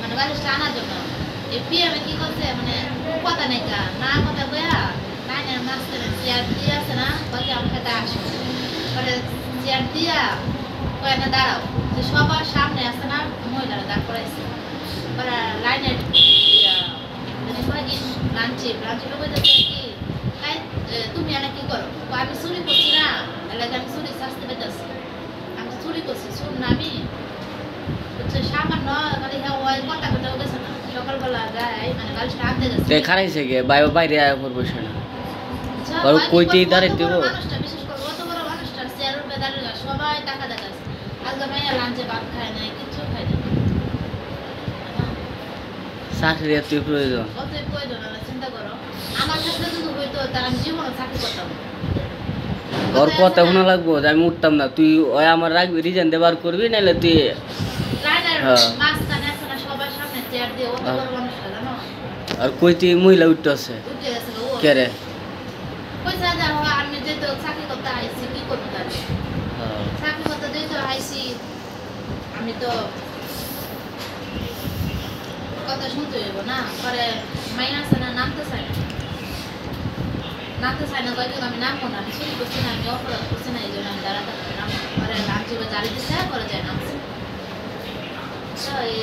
মানে বালিশটা আনার জন্য এই পিএমে কি করছে মানে কথা নেই না কথা বইয়া লাইনের মাঝখানে চেয়ার দিয়ে আছে না বলছে আমার সাথে আসো পরে চেয়ার দিয়া কয়ে না দাঁড়াও যে সবার সামনে আছে না মহিলারা দাঁড় করাইছে পরে লাইনের লাঞ্চে লোক কি তাই তুমি এনে কি করো আমি চুরি করছি না এলাকা আমি চুরি শাস্তি পেতেছি আমি চুরি করছি শুন না আমি সামান্য মানে ওই কথা কোথাও গেছে না সকালবেলা যায় মানে বালিশটা আনতে গেছে খারাইছে গে বাইরে আয়া করবো সেটা আর কইতেই দাঁড়াই দেবো মানুষটা বিশেষ করে অত বড় মানুষটা চেয়ার উপরে দাঁড়িয়ে সবাই টাকা দেখাচ্ছে আজকে মেয়ে লাঞ্চে ভাত খায় নাই কিছু খায় না চাকরি এতই প্রয়োজন অতই প্রয়োজন চিন্তা করো আমার ক্ষেত্রে যদি হইতো তাহলে আমি জীবনে চাকরি করতাম ওর কথা শোনা লাগবো যে আমি উঠতাম না তুই ওই আমার রাখবি রিজেন দেবার করবি নাহলে তুই আর কইতে মহিলা উঠতে আছে কে রে আমি যেহেতু চাকরি করতে আইসি কি করবো তাহলে চাকরি করতে যেহেতু আইসি আমি তো কথা শুনতে হইব না পরে মাইনা আছে না নামতে চাই না কয়েকদিন আমি নামবো না আমি চুরি করছি না আমি অপরাধ করছি না এই জন্য আমি দাঁড়াতে নামবো পরে লাঞ্চে জারি দিচ্ছে পরে যায় নামছে তো এই